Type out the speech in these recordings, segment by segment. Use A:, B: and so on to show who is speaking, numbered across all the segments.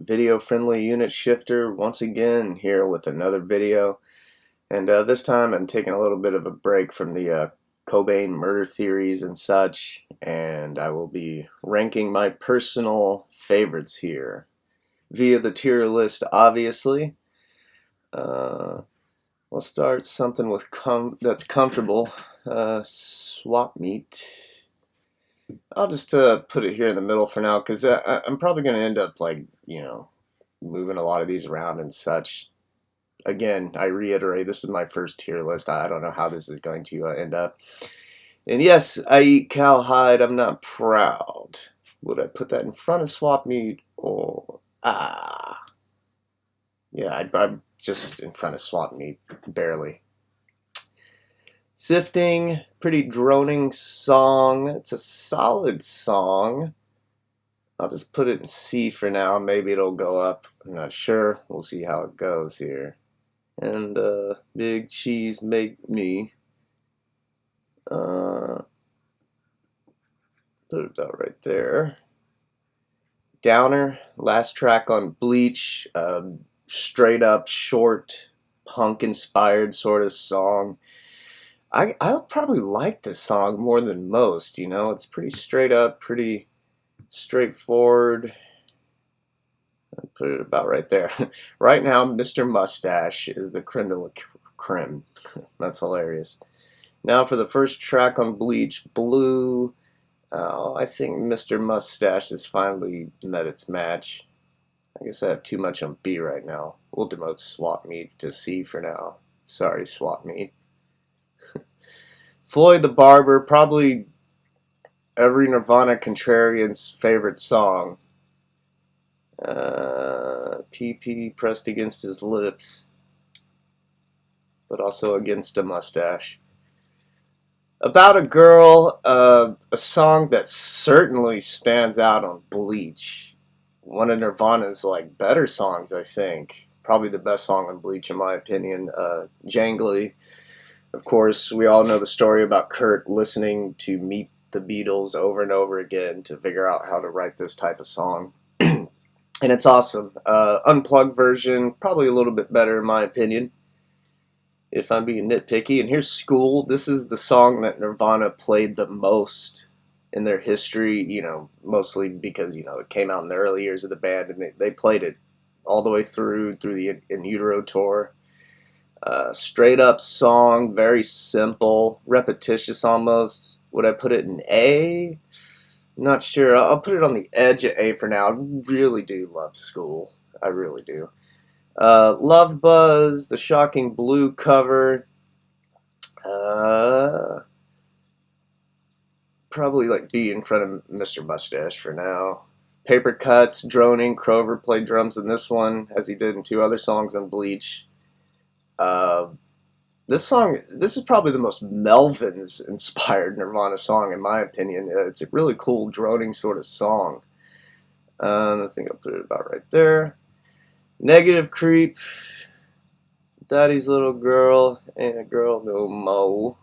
A: video-friendly unit shifter once again here with another video, and this time I'm taking a little bit of a break from the Cobain murder theories and such, and I will be ranking my personal favorites here via the tier list, obviously. We'll start something with that's comfortable. Swap meet. I'll just put it here in the middle for now, because I'm probably going to end up, like, moving a lot of these around and such. Again, I reiterate, this is my first tier list. I don't know how this is going to end up. And yes, I eat cowhide. I'm not proud. Would I put that in front of swap meat? Or, yeah, I'm just in front of swap meat, barely. Sifting, pretty droning song. It's a solid song. I'll just put it in C for now. Maybe it'll go up. I'm not sure. We'll see how it goes here. And Big Cheese Make Me. Put it about right there. Downer, last track on Bleach. Straight up short, punk inspired sort of song. I probably like this song more than most, It's pretty straight up, pretty straightforward. I'll put it about right there. Right now, Mr. Mustache is the creme de la creme. That's hilarious. Now for the first track on Bleach, Blue. Oh, I think Mr. Mustache has finally met its match. I guess I have too much on B right now. We'll demote Swap Meet to C for now. Sorry, Swap Meet. Floyd the Barber, probably every Nirvana contrarian's favorite song. PP pressed against his lips, but also against a mustache. About a Girl, a song that certainly stands out on Bleach. One of Nirvana's better songs, I think. Probably the best song on Bleach in my opinion. Jangly. Of course, we all know the story about Kurt listening to Meet the Beatles over and over again to figure out how to write this type of song. And it's awesome. Unplugged version, probably a little bit better in my opinion, if I'm being nitpicky. And here's School. This is the song that Nirvana played the most in their history, mostly because, it came out in the early years of the band, and they played it all the way through the In Utero tour. Straight up song, very simple, repetitious almost. Would I put it in A? Not sure. I'll put it on the edge of A for now. I really do love School. I really do. Love Buzz, the Shocking Blue cover. Probably B in front of Mr. Mustache for now. Paper Cuts, Droning. Crover played drums in this one, as he did in 2 other songs on Bleach. This is probably the most Melvins-inspired Nirvana song, in my opinion. It's a really cool, droning sort of song. I think I'll put it about right there. Negative Creep. Daddy's Little Girl. Ain't a Girl No Mo.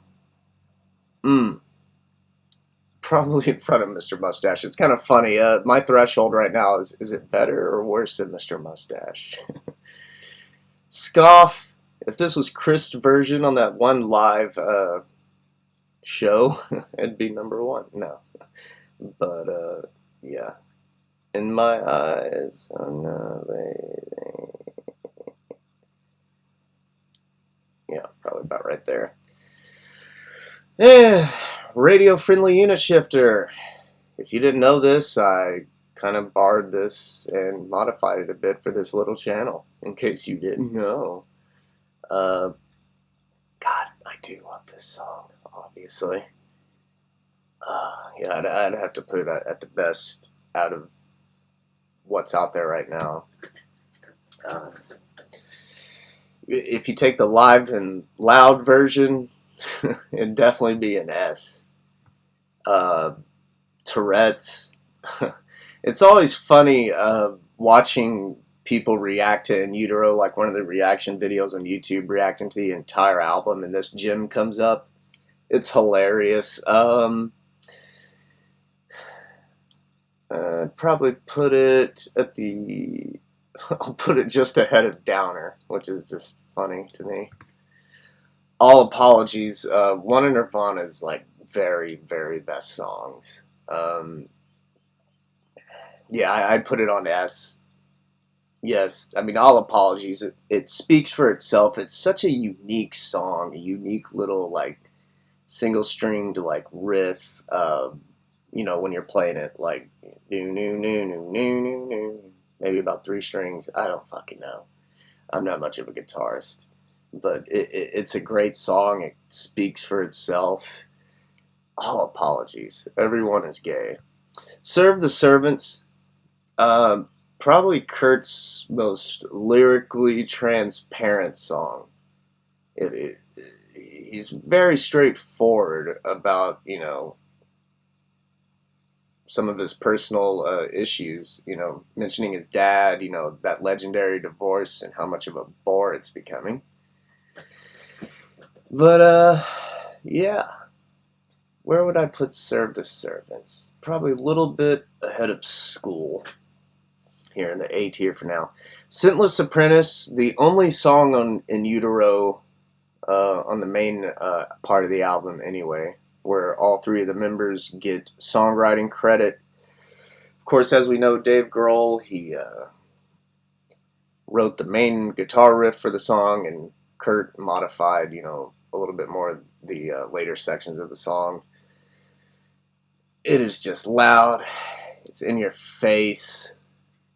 A: Probably in front of Mr. Mustache. It's kind of funny. My threshold right now is it better or worse than Mr. Mustache? Scoff. If this was Chris' version on that one live show, it'd be number 1. No. But, yeah. In my eyes, yeah, probably about right there. Yeah, radio-friendly unit shifter. If you didn't know this, I kind of borrowed this and modified it a bit for this little channel, in case you didn't know. God, I do love this song, obviously. Yeah, I'd have to put it at the best out of what's out there right now. If you take the live and loud version, it'd definitely be an S. Tourette's. It's always funny watching people react to In Utero, like one of the reaction videos on YouTube reacting to the entire album, and this gym comes up. It's hilarious. Probably put it at the I'll put it just ahead of Downer, which is just funny to me. All Apologies, one of Nirvana's like very, very best songs. Yeah, I'd put it on S. Yes, I mean, All Apologies, it speaks for itself. It's such a unique song, a unique little like single stringed like riff. You know, when you're playing it, like new, new, new, new, new, new, new, maybe about 3 strings. I don't fucking know. I'm not much of a guitarist, but it's a great song. It speaks for itself. All Apologies. Everyone is gay. Serve the Servants. Probably Kurt's most lyrically transparent song. He's very straightforward about, you know, some of his personal issues, you know, mentioning his dad, you know, that legendary divorce and how much of a bore it's becoming. But, yeah. Where would I put Serve the Servants? Probably a little bit ahead of School. Here in the A tier for now. Scentless Apprentice, the only song in Utero, on the main part of the album anyway, where all 3 of the members get songwriting credit. Of course, as we know, Dave Grohl, he wrote the main guitar riff for the song, and Kurt modified, you know, a little bit more of the later sections of the song. It is just loud. It's in your face.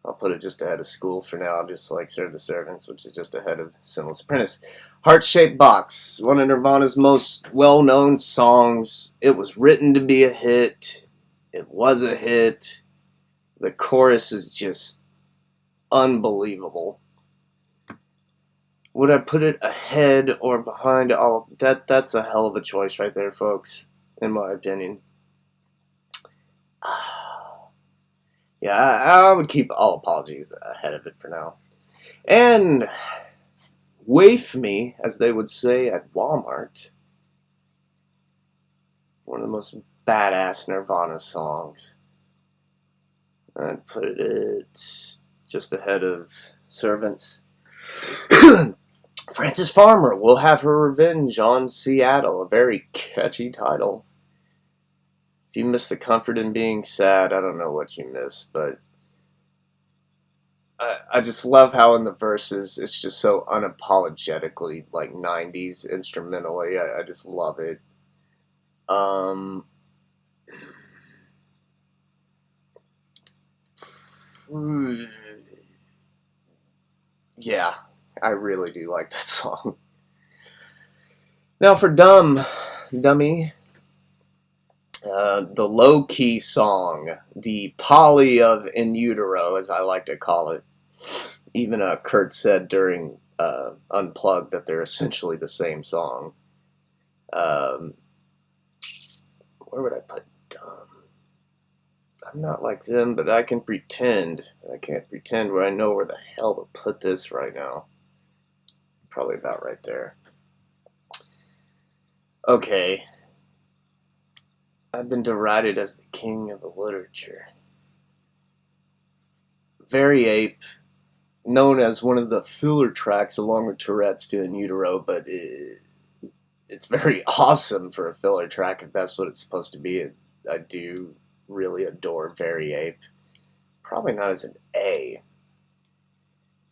A: I'll put it just ahead of School for now, just like Serve the Servants, which is just ahead of Scentless Apprentice. Heart-Shaped Box, one of Nirvana's most well-known songs. It was written to be a hit. It was a hit. The chorus is just unbelievable. Would I put it ahead or behind all that? That's a hell of a choice right there, folks, in my opinion. Yeah, I would keep All Apologies ahead of it for now. And Waif Me, as they would say at Walmart, one of the most badass Nirvana songs. I'd put it just ahead of Servants. Frances Farmer will have her revenge on Seattle, a very catchy title. If you miss the comfort in being sad, I don't know what you miss, but I just love how in the verses it's just so unapologetically like 90s instrumentally. I just love it. Yeah, I really do like that song. Now for Dummy, the low-key song, the Polly of In Utero, as I like to call it. Even Kurt said during Unplugged that they're essentially the same song. Where would I put Dumb? I'm not like them, but I can pretend. I can't pretend where I know where the hell to put this right now. Probably about right there. Okay. I've been derided as the king of the literature. Very Ape, known as one of the filler tracks along with Tourette's to In Utero, but it's very awesome for a filler track if that's what it's supposed to be. I do really adore Very Ape. Probably not as an A.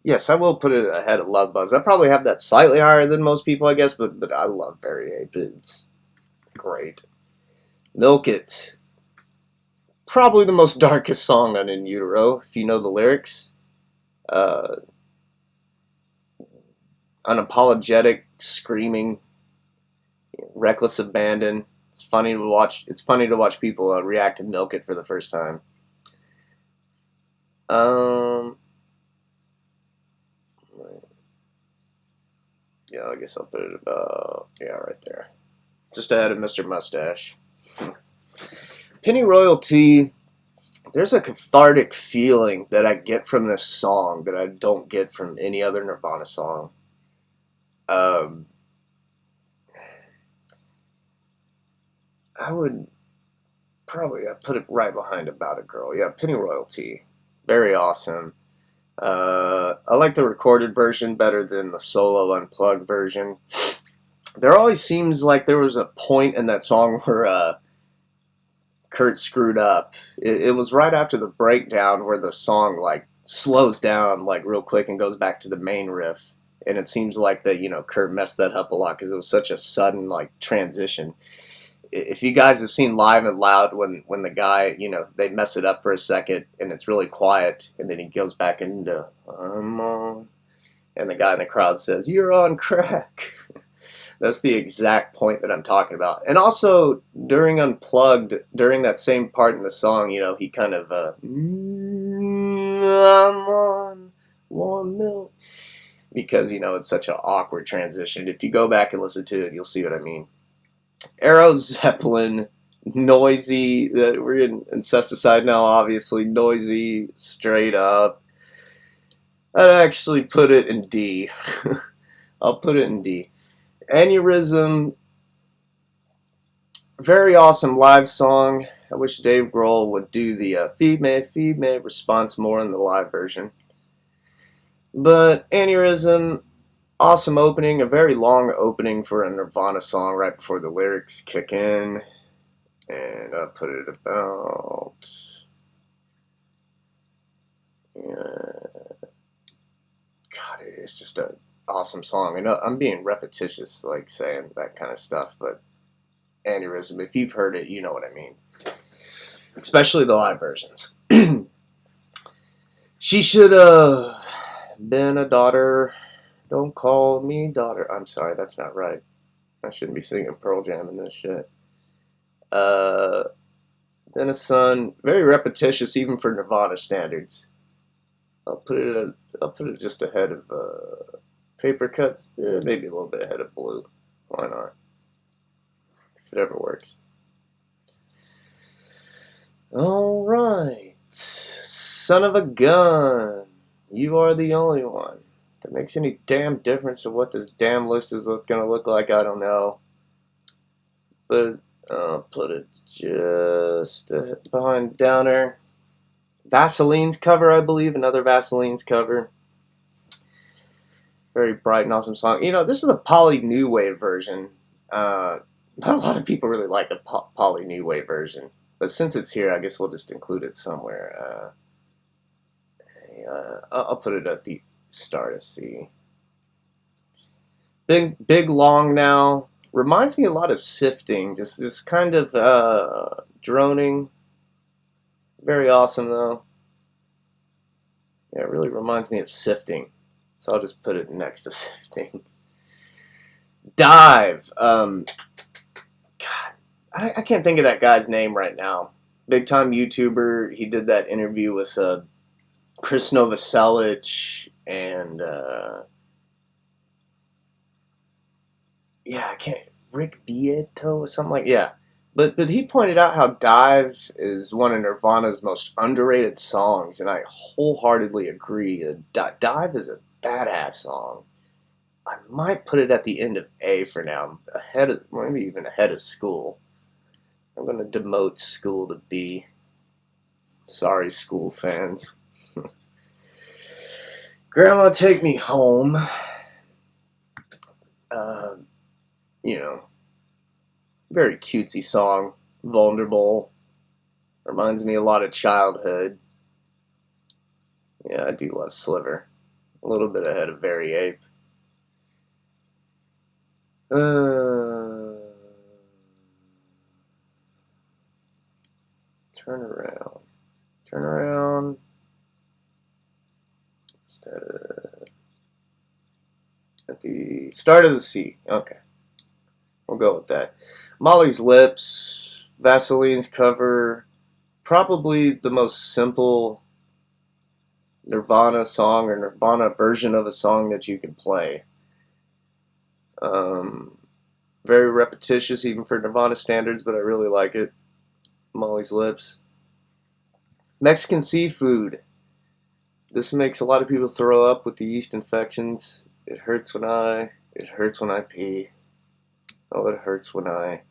A: Yes, I will put it ahead of Love Buzz. I probably have that slightly higher than most people, I guess, but I love Very Ape. It's great. Milk It. Probably the most darkest song on In Utero, if you know the lyrics. Unapologetic, screaming, reckless abandon. It's funny to watch. It's funny to watch people react to Milk It for the first time. Yeah, I guess I'll put it about right there, just ahead of Mr. Mustache. Penny Royalty. There's a cathartic feeling that I get from this song that I don't get from any other Nirvana song. I would probably put it right behind About a Girl. Yeah, Penny Royalty. Very awesome. I like the recorded version better than the solo unplugged version. There always seems like there was a point in that song where Kurt screwed up. It was right after the breakdown where the song like slows down like real quick and goes back to the main riff. And it seems like that, Kurt messed that up a lot because it was such a sudden like transition. If you guys have seen Live and Loud, when the guy, they mess it up for a second and it's really quiet, and then he goes back into I'm on, and the guy in the crowd says, "You're on crack." That's the exact point that I'm talking about. And also during Unplugged, during that same part in the song, he kind of I'm on warm milk, because it's such an awkward transition. If you go back and listen to it, you'll see what I mean. Arrow Zeppelin, noisy. We're in Incesticide now, obviously. Noisy, straight up. I'd actually put it in D. I'll put it in D. Aneurysm, very awesome live song. I wish Dave Grohl would do the feed me response more in the live version. But Aneurysm, awesome opening, a very long opening for a Nirvana song right before the lyrics kick in. And I'll put it about... God, it's just an awesome song. I know I'm being repetitious, like saying that kind of stuff, but Aneurysm, if you've heard it, you know what I mean. Especially the live versions. She should have been a daughter. Don't call me daughter. I'm sorry, that's not right. I shouldn't be singing Pearl Jam in this shit. Then a son. Very repetitious, even for Nirvana standards. I'll put it just ahead of Paper Cuts. Maybe a little bit ahead of Blue. Why not? If it ever works. All right, Son of a Gun. You Are the Only One. If that makes any damn difference to what this damn list is going to look like, I don't know. But I'll put it just behind Downer. Vaseline's cover, I believe. Another Vaseline's cover. Very bright and awesome song. This is a poly new wave version. Not a lot of people really like the poly new wave version. But since it's here, I guess we'll just include it somewhere. I'll put it at the start of C. Big Long Now. Reminds me a lot of Sifting. Just this kind of droning. Very awesome, though. Yeah, it really reminds me of Sifting. So I'll just put it next to Sifting. Dive. God, I can't think of that guy's name right now. Big time YouTuber. He did that interview with Chris Novoselic and I can't. Rick Beato or something like But he pointed out how Dive is one of Nirvana's most underrated songs, and I wholeheartedly agree. Dive is a badass song. I might put it at the end of A for now, maybe even ahead of School. I'm going to demote School to B. Sorry, School fans. Grandma, Take Me Home. Very cutesy song. Vulnerable. Reminds me a lot of childhood. Yeah, I do love Sliver. A little bit ahead of Very Ape. Turn around. At the start of the C. Okay. We'll go with that. Molly's Lips, Vaseline's cover, probably the most simple Nirvana song or Nirvana version of a song that you can play. Very repetitious even for Nirvana standards, but I really like it. Molly's Lips. Mexican Seafood. This makes a lot of people throw up with the yeast infections. It hurts when I pee. Oh, it hurts when I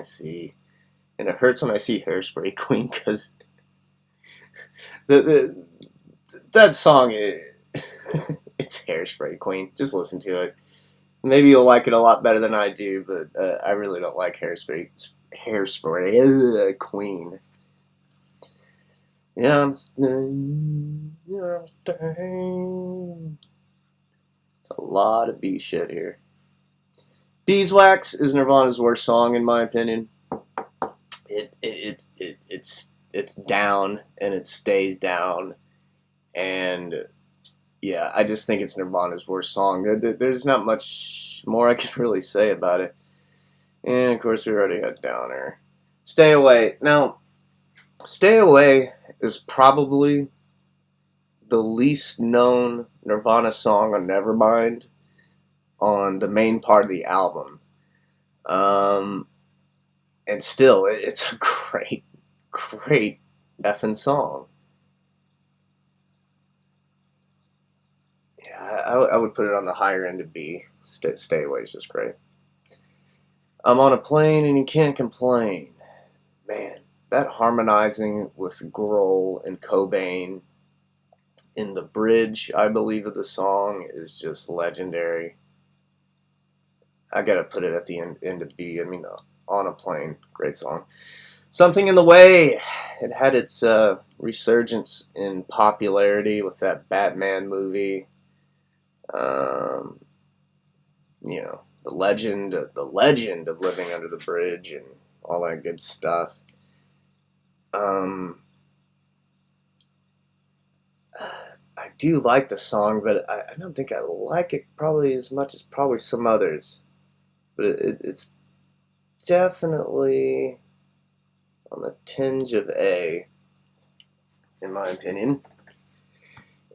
A: see. And it hurts when I see Hairspray Queen, because that song, It's Hairspray Queen. Just listen to it. Maybe you'll like it a lot better than I do, but I really don't like Hairspray Queen. Yeah, I'm staying. Yeah, I'm staying. It's a lot of B shit here. Beeswax is Nirvana's worst song in my opinion. It's down and it stays down, and yeah, I just think it's Nirvana's worst song. There's not much more I can really say about it. And of course, we already had Downer. Stay Away. Now, Stay Away is probably the least known Nirvana song on Nevermind on the main part of the album. And still, it's a great, great effing song. Yeah, I would put it on the higher end of B. Stay Away is just great. I'm on a plane and you can't complain. Man, that harmonizing with Grohl and Cobain in the bridge, I believe, of the song is just legendary. I gotta put it at the end of B. I mean, On a Plane, great song. Something in the Way. It had its resurgence in popularity with that Batman movie. You know, the legend of Living Under the Bridge and all that good stuff. I do like the song, but I don't think I like it probably as much as probably some others. But it's definitely on the tinge of A, in my opinion.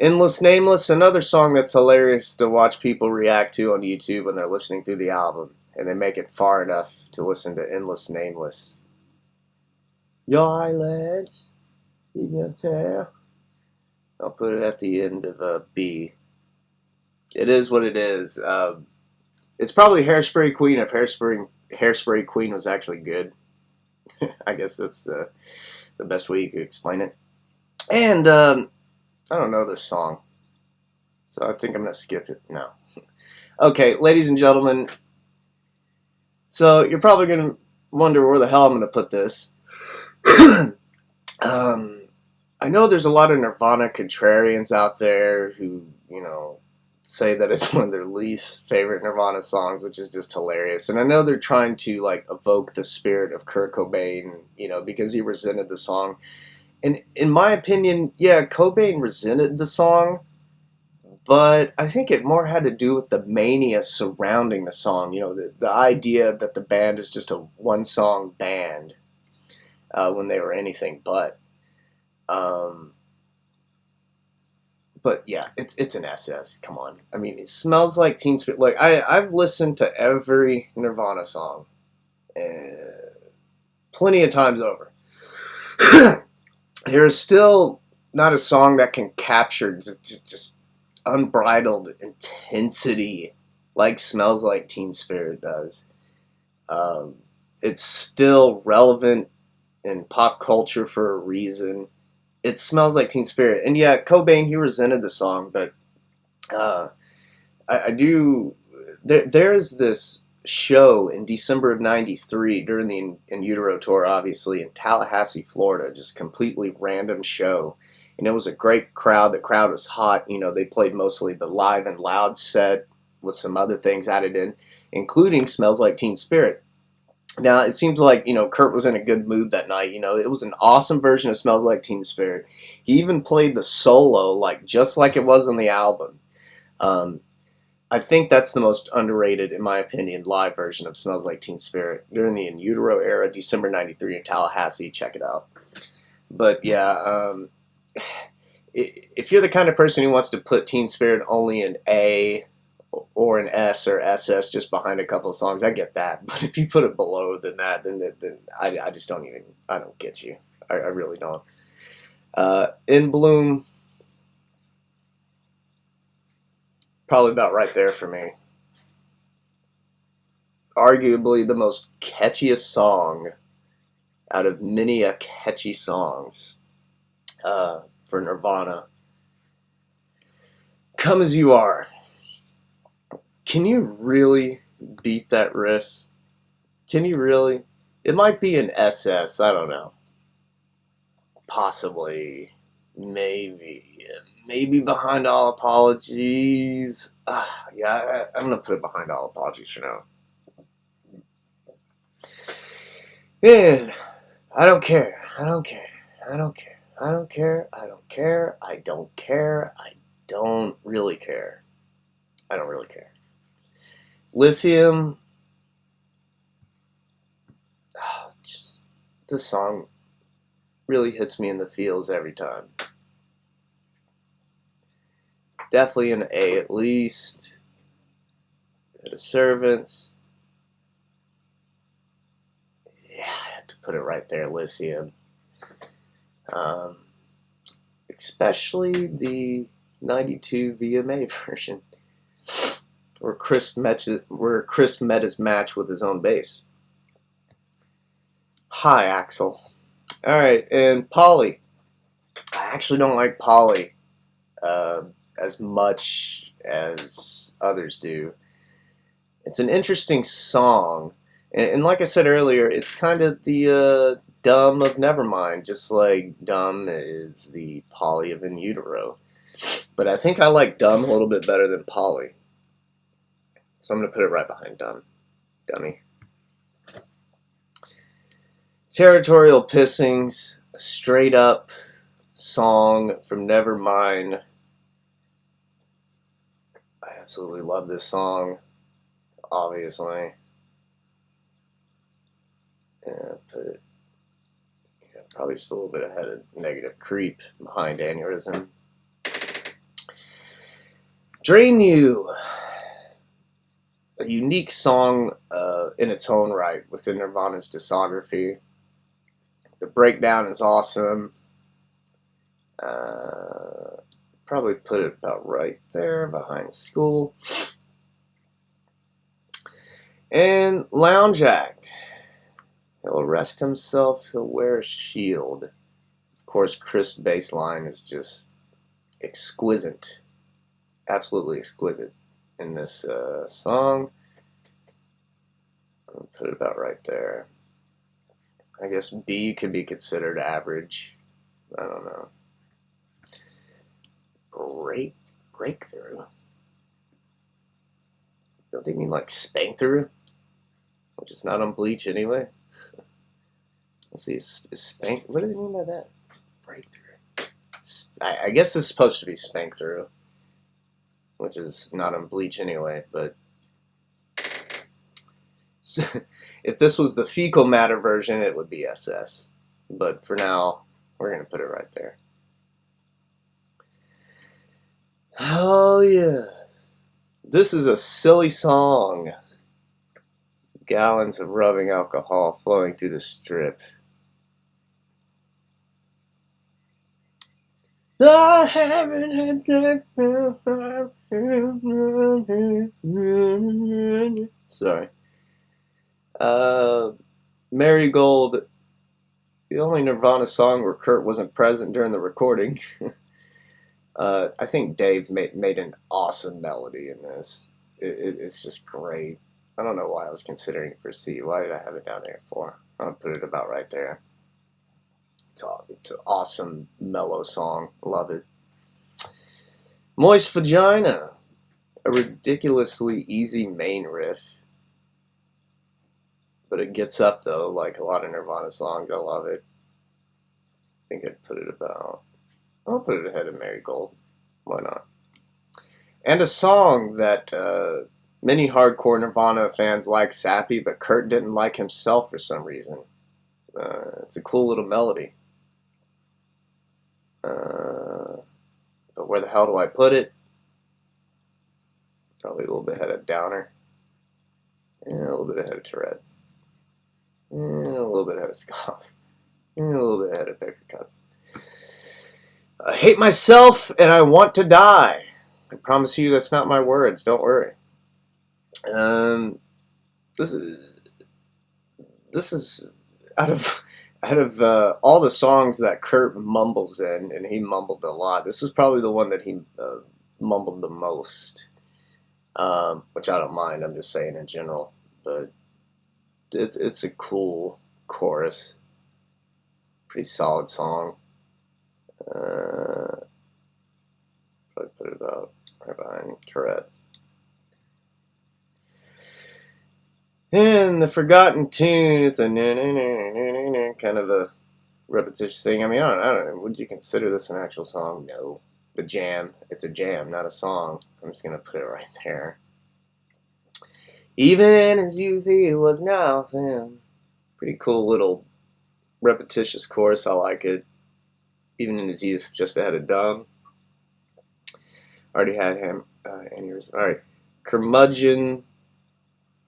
A: Endless Nameless, another song that's hilarious to watch people react to on YouTube when they're listening through the album, and they make it far enough to listen to Endless Nameless. Your eyelids, you get there. I'll put it at the end of B. It is what it is. It's probably Hairspray Queen if Hairspray Queen was actually good. I guess that's the best way you could explain it. And I don't know this song, so I think I'm going to skip it now. Okay, ladies and gentlemen, so you're probably going to wonder where the hell I'm going to put this. I know there's a lot of Nirvana contrarians out there who, say that it's one of their least favorite Nirvana songs, which is just hilarious. And I know they're trying to, evoke the spirit of Kurt Cobain, because he resented the song. And in my opinion, yeah, Cobain resented the song, but I think it more had to do with the mania surrounding the song. The idea that the band is just a one-song band when they were anything but. But yeah, it's an SS. Come on. I mean, it smells like Teen Spirit. Like I've listened to every Nirvana song, plenty of times over. There is still not a song that can capture just unbridled intensity like Smells Like Teen Spirit does. It's still relevant in pop culture for a reason. It smells like Teen Spirit. And yeah, Cobain, he resented the song, but I do... There's this show in December of 93 during the In Utero tour, obviously, in Tallahassee, Florida, just completely random show. And it was a great crowd. The crowd was hot. They played mostly the Live and Loud set with some other things added in, including Smells Like Teen Spirit. Now, it seems like, Kurt was in a good mood that night. It was an awesome version of Smells Like Teen Spirit. He even played the solo, just like it was on the album. I think that's the most underrated, in my opinion, live version of Smells Like Teen Spirit. During the In Utero era, December 93 in Tallahassee. Check it out. But, yeah, if you're the kind of person who wants to put Teen Spirit only in A or an S or SS just behind a couple of songs, I get that. But if you put it below than that, then I just don't even, I don't get you. I really don't. In Bloom, probably about right there for me. Arguably the most catchiest song out of many a catchy songs for Nirvana. Come As You Are. Can you really beat that riff? Can you really? It might be an SS, I don't know. Possibly. Maybe. Maybe Behind All Apologies. Yeah, I'm going to put it Behind All Apologies for now. And I don't care. I don't care. I don't care. I don't care. I don't care. I don't care. I don't really care. I don't really care. Lithium. Just this song really hits me in the feels every time. Definitely an A at least. The Servants. Yeah, I had to put it right there, Lithium. Especially the 92 VMA version, where Chris met his match with his own bass. Hi, Axel. Alright, and Polly. I actually don't like Polly as much as others do. It's an interesting song, and like I said earlier, it's kind of the Dumb of Nevermind, just like Dumb is the Polly of In Utero. But I think I like Dumb a little bit better than Polly. So I'm going to put it right behind Dumb. Dummy. Territorial Pissings, a straight up song from Nevermind. I absolutely love this song, obviously. Yeah, put it probably just a little bit ahead of Negative Creep, behind Aneurysm. Drain You. A unique song in its own right within Nirvana's discography. The breakdown is awesome. Probably put it about right there behind School. And Lounge Act. He'll arrest himself, he'll wear a shield. Of course, Chris' bass line is just exquisite. Absolutely exquisite in this song. I'll put it about right there. I guess B could be considered average. I don't know. Breakthrough. Don't they mean like spank through? Which is not on Bleach anyway. Let's see, is spank? What do they mean by that? Breakthrough. I guess it's supposed to be spank through, which is not on Bleach anyway. But if this was the fecal matter version, it would be SS. But for now, we're gonna put it right there. Oh yeah, this is a silly song. Gallons of rubbing alcohol flowing through the strip. I haven't had that. Sorry. Marigold, the only Nirvana song where Kurt wasn't present during the recording. I think Dave made an awesome melody in this. It's just great. I don't know why I was considering it for C. Why did I have it down there for? I'll put it about right there. It's an awesome, mellow song. Love it. Moist Vagina. A ridiculously easy main riff. But it gets up, though, like a lot of Nirvana songs. I love it. I think I'd put it about... I'll put it ahead of Marigold. Why not? And a song that many hardcore Nirvana fans like Sappy, but Kurt didn't like himself for some reason. It's a cool little melody. But where the hell do I put it? Probably a little bit ahead of Downer. And a little bit ahead of Tourette's. And a little bit ahead of Scoff. And a little bit ahead of Paper Cuts. I hate myself and I want to die. I promise you that's not my words. Don't worry. This is out of all the songs that Kurt mumbles in, and he mumbled a lot. This is probably the one that he mumbled the most, which I don't mind. I'm just saying in general, but it's a cool chorus, pretty solid song. Probably put it about right behind Tourette's. And the forgotten tune, it's a kind of a repetitious thing. I mean, I don't know. Would you consider this an actual song? No. The jam. It's a jam, not a song. I'm just going to put it right there. Even in his youth, he was nothing. Pretty cool little repetitious chorus. I like it. Even in his youth, just ahead of Dumb. Already had him. Alright. Curmudgeon.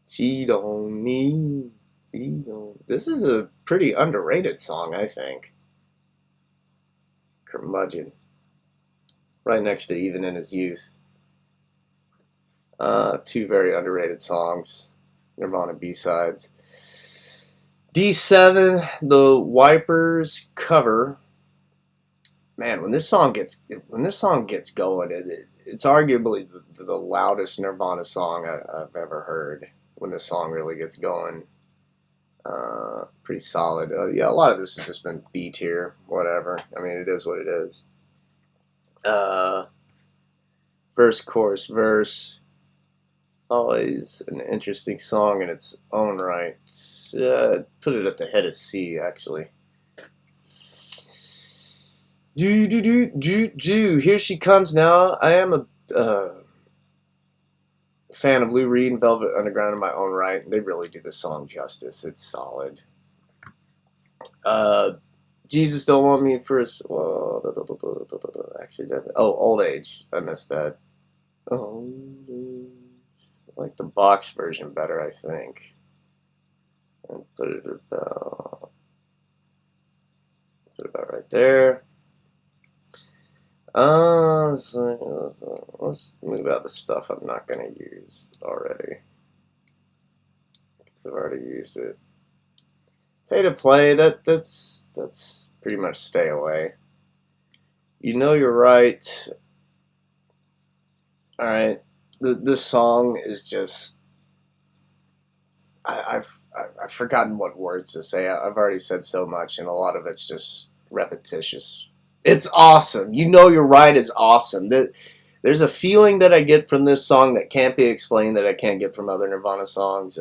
A: She don't need. She don't. This is a pretty underrated song, I think. Curmudgeon. Right next to Even in His Youth. Two very underrated songs. Nirvana B-sides. D7, the Wipers cover. Man, when this song gets going, it's arguably the loudest Nirvana song I've ever heard. When this song really gets going, pretty solid. Yeah, a lot of this has just been B tier, whatever. I mean, it is what it is. Verse, chorus, verse. Always an interesting song in its own right. Put it at the head of C, actually. Here she comes now. I am a fan of Lou Reed and Velvet Underground in my own right. They really do the song justice. It's solid. Jesus Don't Want Me First. Well, actually, Old Age. I missed that. Old Age. I like the box version better, I think. And put it about right there. So let's move out the stuff I'm not going to use already. Because I've already used it. Pay to play, that's pretty much stay away. You Know You're Right. Alright. This song is just... I've forgotten what words to say. I've already said so much, and a lot of it's just repetitious. It's awesome. You Know You're Right is awesome. There's a feeling that I get from this song that can't be explained that I can't get from other Nirvana songs.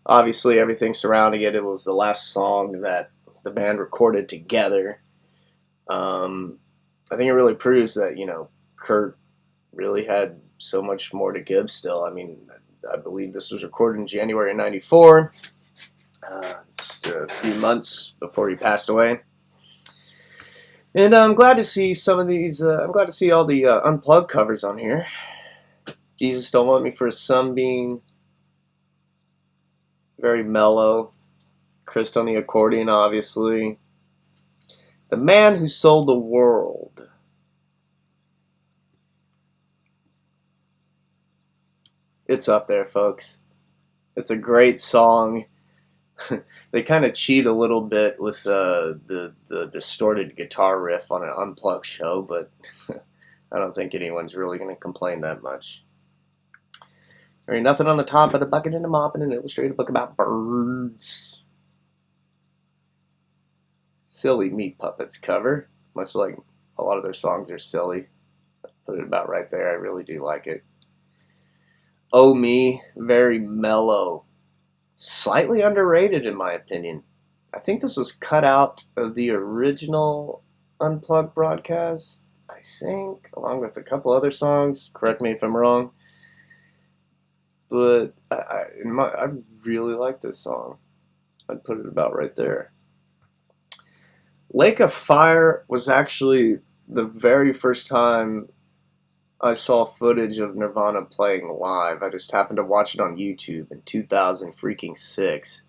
A: Obviously, everything surrounding it. It was the last song that the band recorded together. I think it really proves that, Kurt really had so much more to give still. I mean, I believe this was recorded in January of '94. Just a few months before he passed away. And I'm glad to see some of these, I'm glad to see all the Unplugged covers on here. Jesus Don't Want Me for a Sunbeam. Very mellow. Chris on the accordion, obviously. The Man Who Sold the World. It's up there, folks. It's a great song. They kind of cheat a little bit with the distorted guitar riff on an Unplugged show, but I don't think anyone's really going to complain that much. There ain't nothing on the top but a bucket and a mop and an illustrated book about birds. Silly Meat Puppets cover, much like a lot of their songs are silly. Put it about right there. I really do like it. Oh Me, very mellow. Slightly underrated in my opinion. I think this was cut out of the original Unplugged broadcast, I think, along with a couple other songs. Correct me if I'm wrong. But I really like this song. I'd put it about right there. Lake of Fire was actually the very first time I saw footage of Nirvana playing live. I just happened to watch it on YouTube in 2006.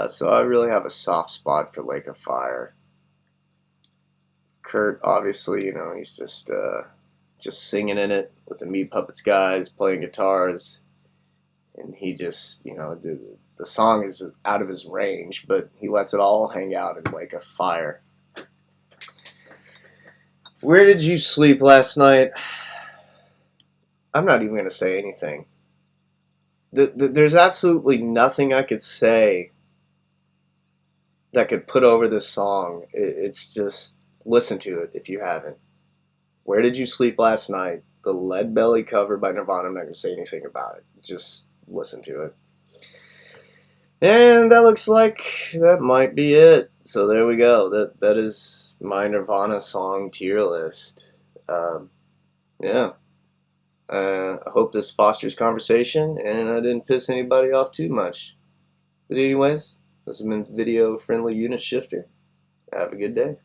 A: So I really have a soft spot for Lake of Fire. Kurt, obviously, he's just singing in it with the Meat Puppets guys playing guitars, and he just, the song is out of his range, but he lets it all hang out in Lake of Fire. Where did you sleep last night? I'm not even going to say anything. There's absolutely nothing I could say that could put over this song. It's just, listen to it if you haven't. Where Did You Sleep Last Night? The Lead Belly cover by Nirvana. I'm not going to say anything about it. Just listen to it. And that looks like that might be it. So there we go. That is my Nirvana song tier list. Yeah. I hope this fosters conversation and I didn't piss anybody off too much. But anyways, this has been Video Friendly Unit Shifter. Have a good day.